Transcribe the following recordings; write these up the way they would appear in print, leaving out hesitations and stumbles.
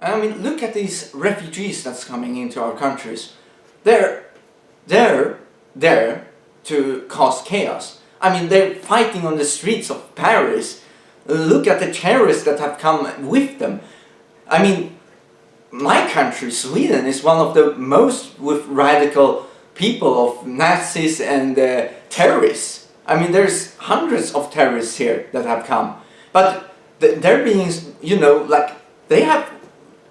I mean, look at these refugees that's coming into our countries. They're there to cause chaos. I mean, they're fighting on the streets of Paris. Look at the terrorists that have come with them. I mean, my country, Sweden, is one of the most with radical people of Nazis and terrorists. I mean, there's hundreds of terrorists here that have come. But they're being, you know, like, they have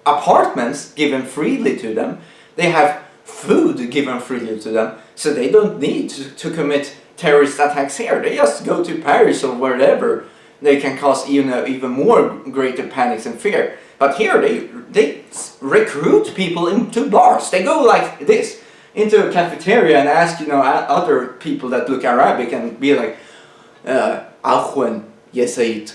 apartments given freely to them. They have food given freely to them. So they don't need to commit terrorist attacks here. They just go to Paris or wherever. They can cause, you know, even more greater panics and fear. But here they recruit people into bars. They go like this into a cafeteria and ask, you know, other people that look Arabic and be like, Ahwen, Yesaid,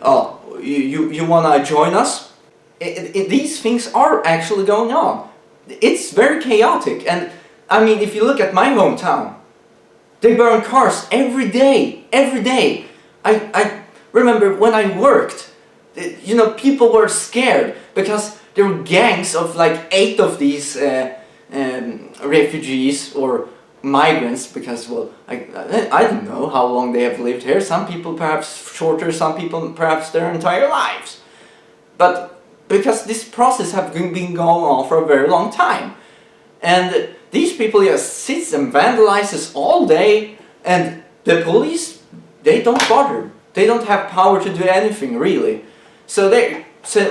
oh, you wanna join us? These things are actually going on. It's very chaotic. And I mean, if you look at my hometown, they burn cars every day, every day. I remember when I worked, you know, people were scared because there were gangs of like 8 of these refugees or migrants, because, well, I don't know how long they have lived here. Some people perhaps shorter, some people perhaps their entire lives. But because this process has been going on for a very long time. And these people just sits and vandalizes all day, and the police, they don't bother. They don't have power to do anything, really. So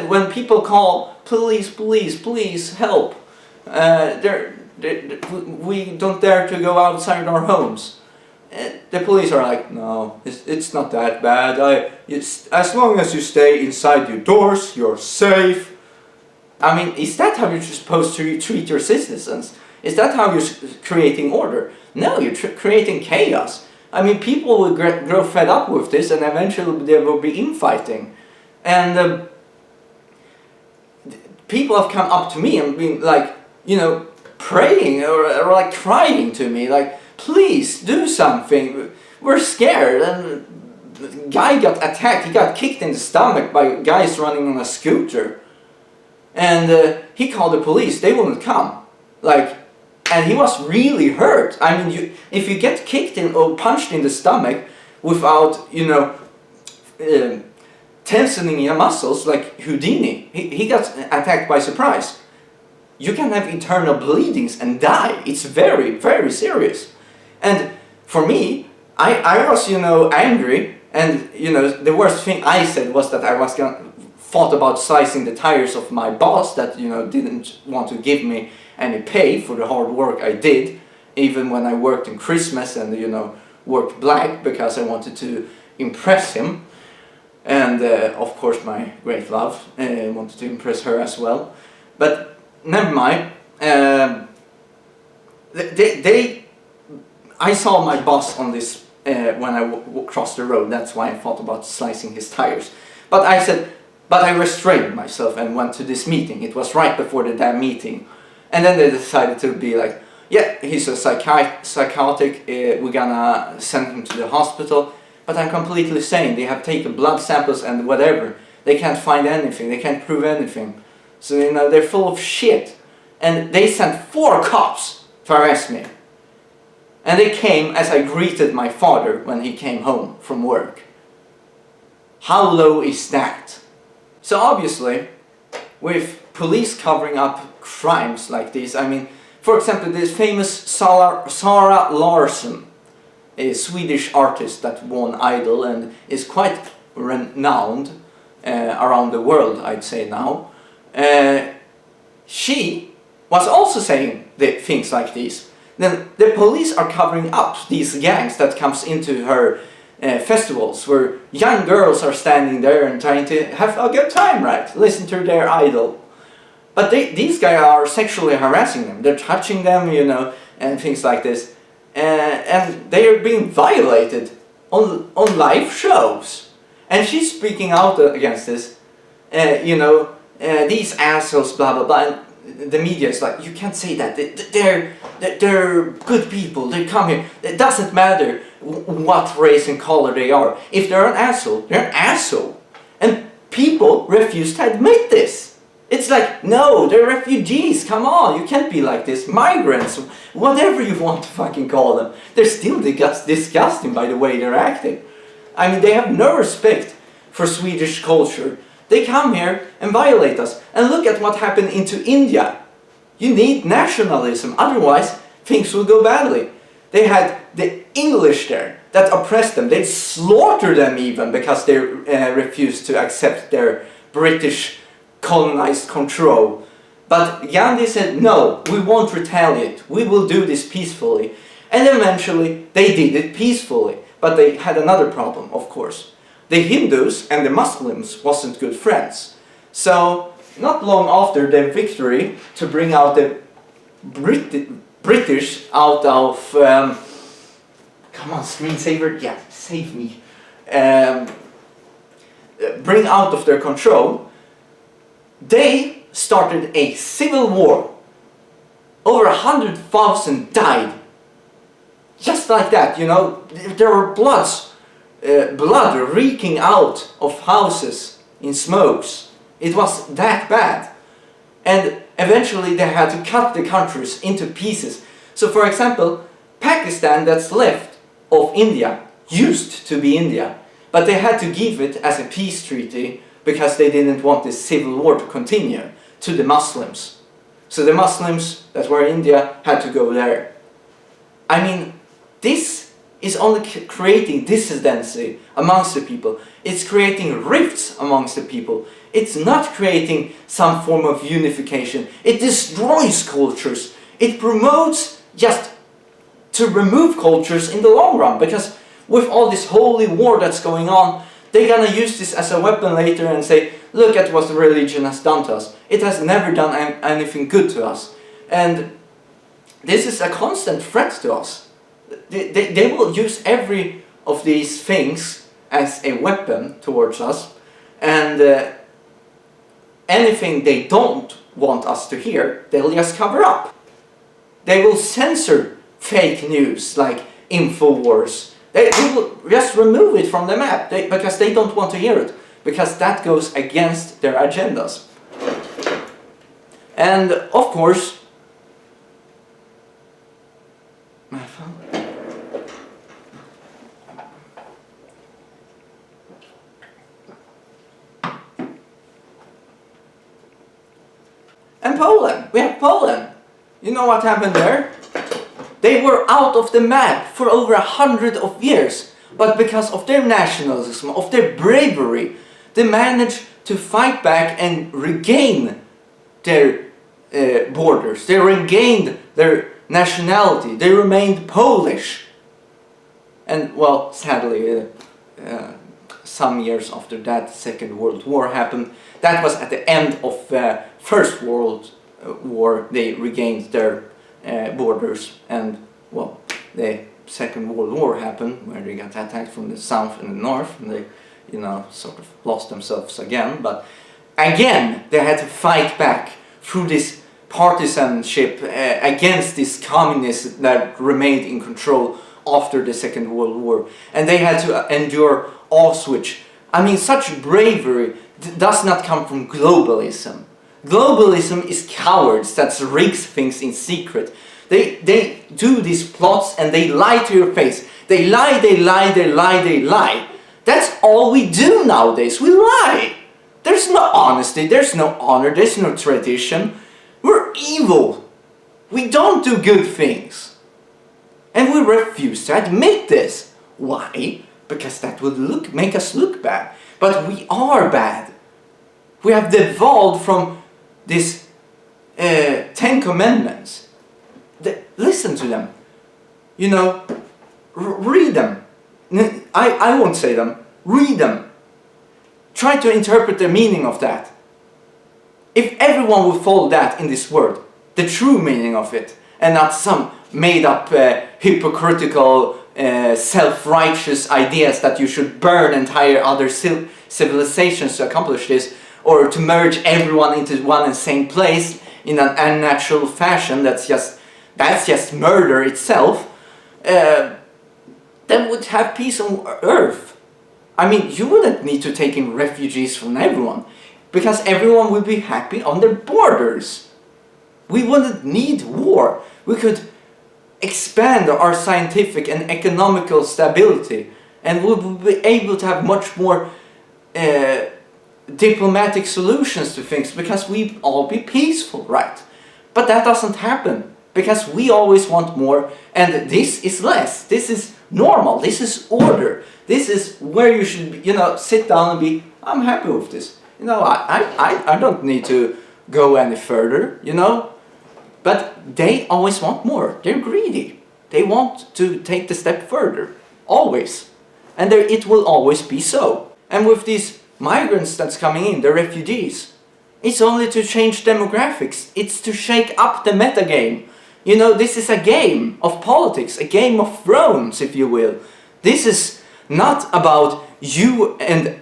when people call, please, please, please help, we don't dare to go outside our homes. The police are like, no, it's not that bad. As long as you stay inside your doors, you're safe. I mean, is that how you're supposed to treat your citizens? Is that how you're creating order? No, you're creating chaos. I mean, people will grow fed up with this, and eventually there will be infighting. And people have come up to me and been like, you know, praying or like crying to me, like, please do something. We're scared. And the guy got attacked. He got kicked in the stomach by guys running on a scooter. And he called the police. They wouldn't come. Like, and he was really hurt. I mean, if you get kicked in or punched in the stomach without, you know, tensioning your muscles, like Houdini, he got attacked by surprise. You can have internal bleedings and die. It's very, very serious. And for me, I was, you know, angry, and, you know, the worst thing I said was that I was thought about slicing the tires of my boss that, you know, didn't want to give me any pay for the hard work I did, even when I worked in Christmas and, you know, worked black because I wanted to impress him. And of course my great love wanted to impress her as well. But never mind. I saw my boss on this when I crossed the road. That's why I thought about slicing his tires. But I restrained myself and went to this meeting. It was right before the damn meeting. And then they decided to be like, yeah, he's a psychotic, we're gonna send him to the hospital. But I'm completely sane. They have taken blood samples and whatever. They can't find anything. They can't prove anything. So, you know, they're full of shit. And they sent 4 cops to arrest me. And they came as I greeted my father when he came home from work. How low is that? So obviously, with police covering up crimes like this, I mean, for example, this famous Sara Larsson, a Swedish artist that won Idol and is quite renowned around the world, I'd say now. She was also saying things like this. Then the police are covering up these gangs that comes into her festivals, where young girls are standing there and trying to have a good time, right? Listen to their idol. But these guys are sexually harassing them. They're touching them, you know, and things like this. And they are being violated on live shows. And she's speaking out against this. You know, these assholes, blah blah blah. And the media is like, you can't say that. They're good people. They come here. It doesn't matter what race and color they are. If they're an asshole, they're an asshole. And people refuse to admit this. It's like, no, they're refugees, come on, you can't be like this. Migrants, whatever you want to fucking call them. They're still disgusting by the way they're acting. I mean, they have no respect for Swedish culture. They come here and violate us. And look at what happened into India. You need nationalism, otherwise things will go badly. They had the English there that oppressed them. They slaughtered them even because they refused to accept their British colonized control. But Gandhi said, no, we won't retaliate. We will do this peacefully. And eventually they did it peacefully. But they had another problem, of course. The Hindus and the Muslims wasn't good friends. So, not long after their victory to bring out the British out of... come on, screensaver, yeah, save me. Bring out of their control, they started a civil war. Over 100,000 died. Just like that, you know, there were blood reeking out of houses in smokes. It was that bad. And eventually they had to cut the countries into pieces. So for example, Pakistan that's left of India used to be India. But they had to give it as a peace treaty because they didn't want this civil war to continue to the Muslims. So the Muslims that were in India had to go there. I mean, this is only creating dissidency amongst the people. It's creating rifts amongst the people. It's not creating some form of unification. It destroys cultures. It promotes just to remove cultures in the long run, because with all this holy war that's going on, they're gonna use this as a weapon later and say, look at what the religion has done to us. It has never done anything good to us. And this is a constant threat to us. They will use every of these things as a weapon towards us, and anything they don't want us to hear, they'll just cover up. They will censor fake news like InfoWars. They will just remove it from the map because they don't want to hear it, because that goes against their agendas. And of course, my phone. And Poland, we have Poland. You know what happened there? They were out of the map for over 100 years, but because of their nationalism, of their bravery, they managed to fight back and regain their borders. They regained their nationality. They remained Polish. And well, sadly, some years after that, Second World War happened. That was at the end of the First World War. They regained their borders, and well, the Second World War happened, where they got attacked from the south and the north, and they, you know, sort of lost themselves again. But again, they had to fight back through this partisanship against this communists that remained in control after the Second World War, and they had to endure Auschwitz. I mean, such bravery does not come from globalism. Globalism is cowards that rigs things in secret. They do these plots and they lie to your face. They lie, they lie, they lie, they lie. That's all we do nowadays. We lie. There's no honesty, there's no honor, there's no tradition. We're evil. We don't do good things. And we refuse to admit this. Why? Because that would make us look bad. But we are bad. We have devolved from this 10 commandments. Listen to them. You know, read them. I won't say them. Read them. Try to interpret the meaning of that. If everyone would follow that in this world, the true meaning of it, and not some made up hypocritical self-righteous ideas that you should burn entire other civilizations to accomplish this, or to merge everyone into one and same place in an unnatural fashion, that's just murder itself, then would have peace on earth. I mean, you wouldn't need to take in refugees from everyone. because everyone will be happy on their borders. We wouldn't need war. We could expand our scientific and economical stability, and we would be able to have much more diplomatic solutions to things, because we all be peaceful, right? But that doesn't happen, because we always want more, and this is less. This is normal. This is order. This is where you should, sit down and be, I'm happy with this. I don't need to go any further, But they always want more. They're greedy. They want to take the step further. Always. And it will always be so. And with these migrants that's coming in, the refugees, it's only to change demographics. It's to shake up the metagame. This is a game of politics, a game of thrones, if you will. This is not about you and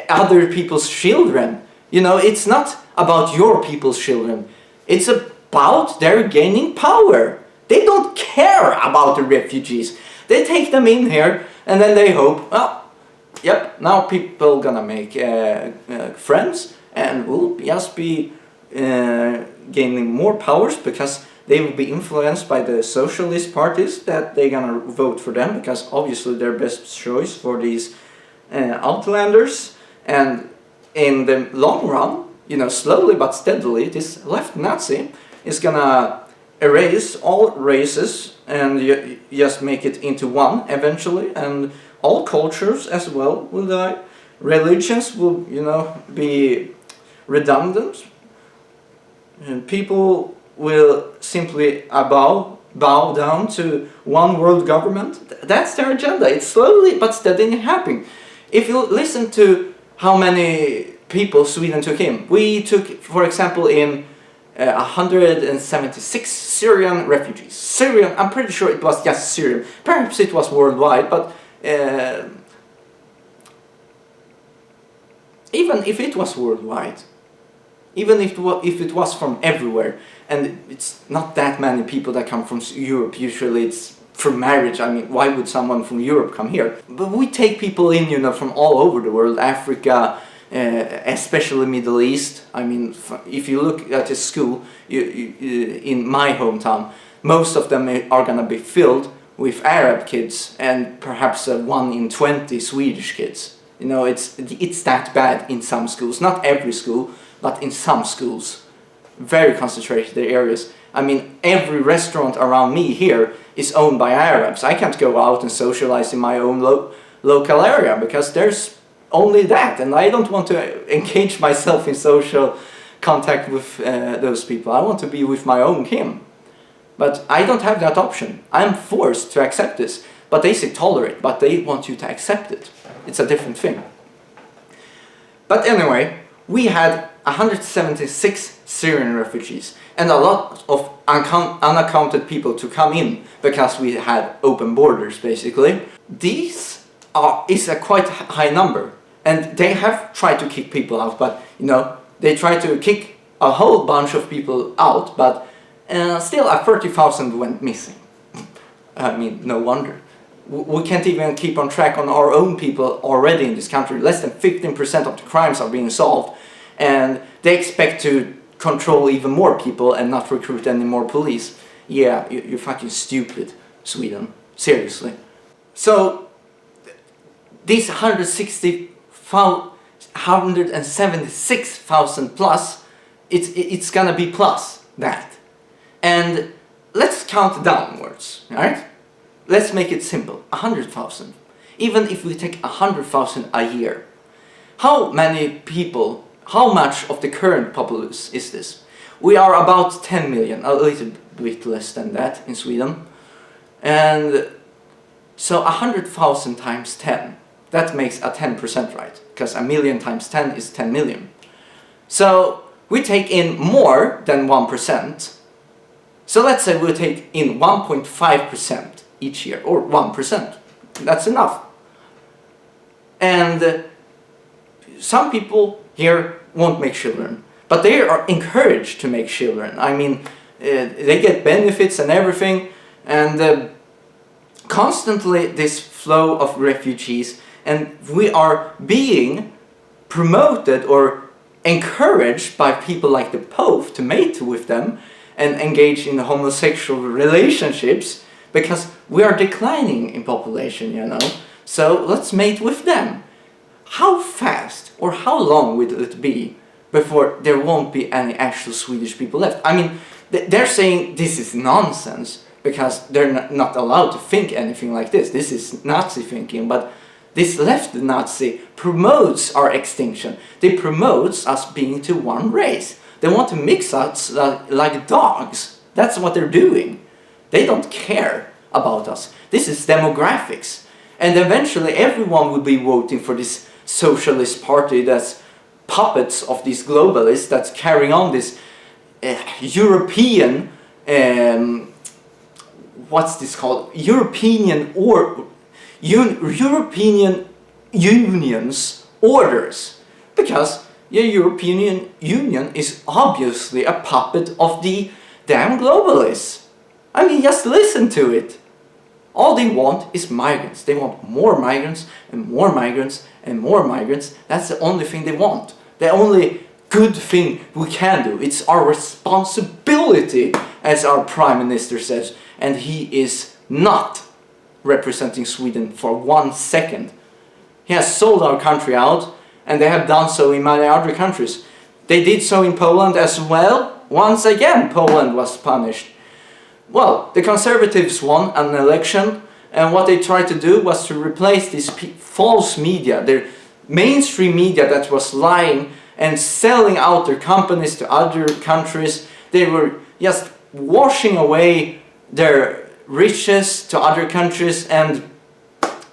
other people's children. It's not about your people's children. It's about their gaining power. They don't care about the refugees. They take them in here and then they hope, now people gonna make friends and will just be gaining more powers, because they will be influenced by the socialist parties that they're gonna vote for them, because obviously they're best choice for these outlanders. And in the long run, slowly but steadily, this left Nazi is gonna erase all races and just make it into one eventually, and all cultures as well will die. Religions will, be redundant, and people will simply bow down to one world government. That's their agenda. It's slowly but steadily happening. If you listen to how many people Sweden took in, we took, for example, in 176 Syrian refugees. Syrian, I'm pretty sure it was just Syrian. Perhaps it was worldwide, but even if it was worldwide, even if it was from everywhere, and it's not that many people that come from Europe, usually it's for marriage. I mean, why would someone from Europe come here? But we take people in, from all over the world, Africa, especially Middle East. I mean, if you look at a school in my hometown, most of them are gonna be filled with Arab kids and perhaps 1 in 20 Swedish kids. It's that bad in some schools. Not every school, but in some schools. Very concentrated areas. I mean, every restaurant around me here is owned by Arabs. I can't go out and socialize in my own local area, because there's only that, and I don't want to engage myself in social contact with those people. I want to be with my own kin. But I don't have that option. I'm forced to accept this. But they say tolerate, but they want you to accept it. It's a different thing. But anyway, we had 176 Syrian refugees and a lot of unaccounted people to come in, because we had open borders, basically. These is a quite high number, and they have tried to kick people out, but they try to kick a whole bunch of people out, but still 30,000 went missing. I mean, no wonder. We can't even keep on track on our own people already in this country. Less than 15% of the crimes are being solved, and they expect to control even more people and not recruit any more police. Yeah, you're fucking stupid, Sweden. Seriously. So, these 176,000 plus, it's gonna be plus that. And let's count downwards, alright? Let's make it simple. 100,000. Even if we take 100,000 a year, how many people, how much of the current populace is this? We are about 10 million, a little bit less than that in Sweden. And so 100,000 times 10, that makes a 10%, right? Because a million times 10 is 10 million. So we take in more than 1%. So let's say we'll take in 1.5% each year, or 1%. That's enough. And some people here won't make children, but they are encouraged to make children. I mean, they get benefits and everything, and constantly this flow of refugees, and we are being promoted or encouraged by people like the Pope to mate with them and engage in homosexual relationships, because we are declining in population, you know. So let's mate with them. How fast or how long will it be before there won't be any actual Swedish people left? I mean, they're saying this is nonsense because they're not allowed to think anything like this. This is Nazi thinking, but this left Nazi promotes our extinction. They promotes us being to one race. They want to mix us like dogs. That's what they're doing. They don't care about us. This is demographics. And eventually everyone will be voting for this socialist party that's puppets of these globalists that's carrying on this European, what's this called? European Union's orders. Because the European Union is obviously a puppet of the damn globalists. I mean, just listen to it. All they want is migrants. They want more migrants and more migrants and more migrants. That's the only thing they want. The only good thing we can do. It's our responsibility, as our Prime Minister says. And he is not representing Sweden for 1 second. He has sold our country out, and they have done so in many other countries. They did so in Poland as well. Once again, Poland was punished. Well, the Conservatives won an election, and what they tried to do was to replace this false media, their mainstream media that was lying and selling out their companies to other countries. They were just washing away their riches to other countries, and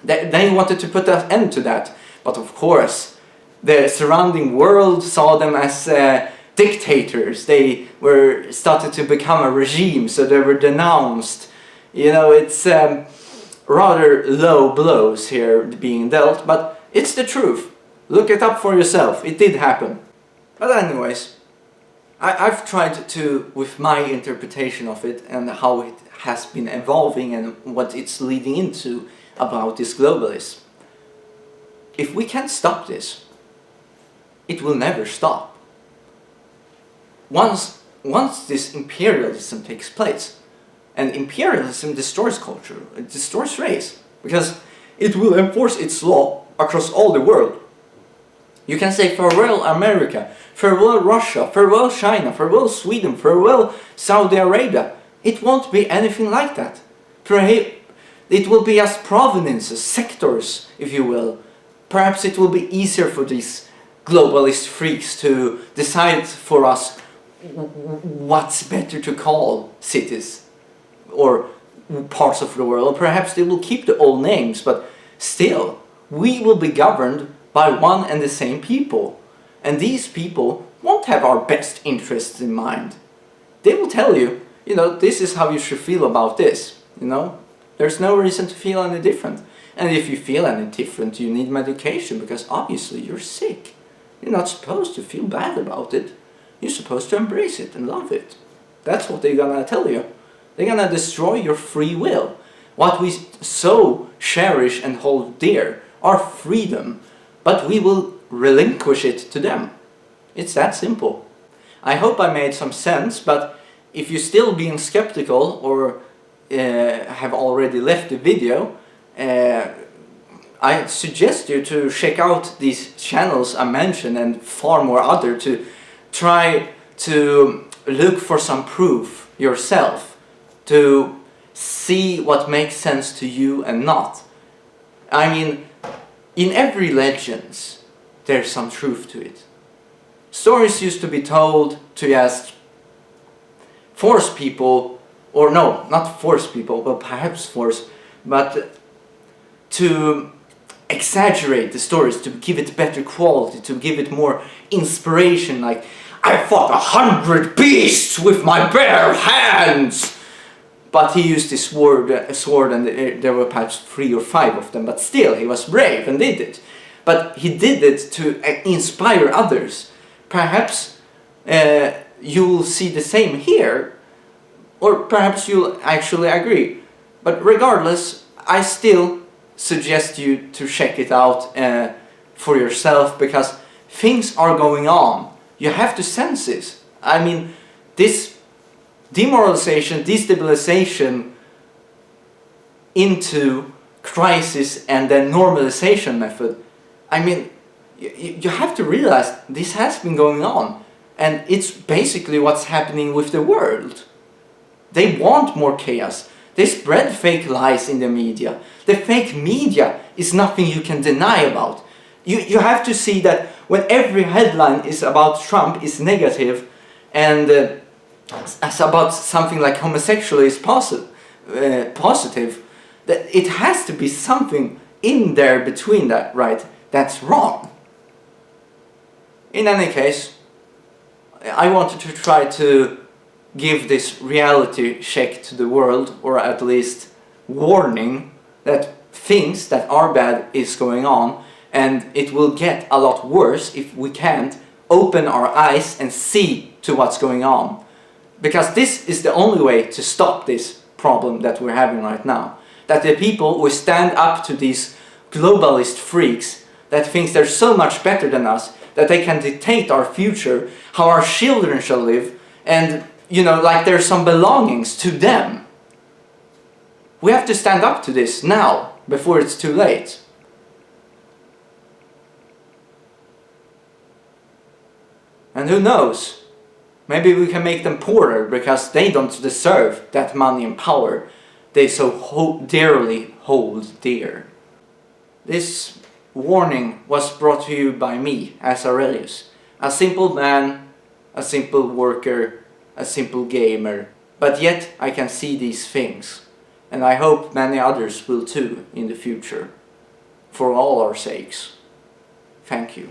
they wanted to put an end to that. But of course, the surrounding world saw them as dictators. They were started to become a regime, so they were denounced. You know, it's rather low blows here being dealt, but it's the truth. Look it up for yourself. It did happen. But anyways, I've tried to, with my interpretation of it and how it has been evolving and what it's leading into about this globalism. If we can't stop this, it will never stop. Once this imperialism takes place, and imperialism destroys culture, it destroys race, because it will enforce its law across all the world. You can say farewell America, farewell Russia, farewell China, farewell Sweden, farewell Saudi Arabia. It won't be anything like that. It will be as provinces, sectors, if you will. Perhaps it will be easier for these globalist freaks to decide for us what's better to call cities or parts of the world. Perhaps they will keep the old names, but still, we will be governed by one and the same people. And these people won't have our best interests in mind. They will tell you, you know, this is how you should feel about this, you know. There's no reason to feel any different. And if you feel any different, you need medication, because obviously you're sick. You're not supposed to feel bad about it. You're supposed to embrace it and love it. That's what they're gonna tell you. They're gonna destroy your free will. What we so cherish and hold dear, our freedom, but we will relinquish it to them. It's that simple. I hope I made some sense, but if you're still being skeptical or have already left the video, I suggest you to check out these channels I mentioned and far more other to try to look for some proof yourself, to see what makes sense to you and not. I mean, in every legends there's some truth to it. Stories used to be told to just force people, or no, not force people, but perhaps force, but to exaggerate the stories, to give it better quality, to give it more inspiration, like, I fought 100 beasts with my bare hands! But he used his sword and there were perhaps 3 or 5 of them, but still he was brave and did it. But he did it to inspire others. Perhaps you'll see the same here, or perhaps you'll actually agree. But regardless, I still suggest you to check it out for yourself, because things are going on You have to sense this. I mean, this demoralization, destabilization into crisis and then normalization method, I mean, you have to realize this has been going on, and it's basically what's happening with the world. They want more chaos. They spread fake lies in the media. The fake media is nothing you can deny about. You have to see that when every headline is about Trump is negative, and as about something like homosexuality is positive, that it has to be something in there between that, right? That's wrong. In any case, I wanted to try to give this reality check to the world, or at least warning that things that are bad is going on, and it will get a lot worse if we can't open our eyes and see to what's going on. Because this is the only way to stop this problem that we're having right now. That the people will stand up to these globalist freaks that thinks they're so much better than us, that they can dictate our future, how our children shall live, and, you know, like there's some belongings to them. We have to stand up to this now, before it's too late. And who knows? Maybe we can make them poorer because they don't deserve that money and power they so dearly hold dear. This warning was brought to you by me, Azarelius, a simple man, a simple worker, a simple gamer, but yet I can see these things, and I hope many others will too in the future, for all our sakes. Thank you.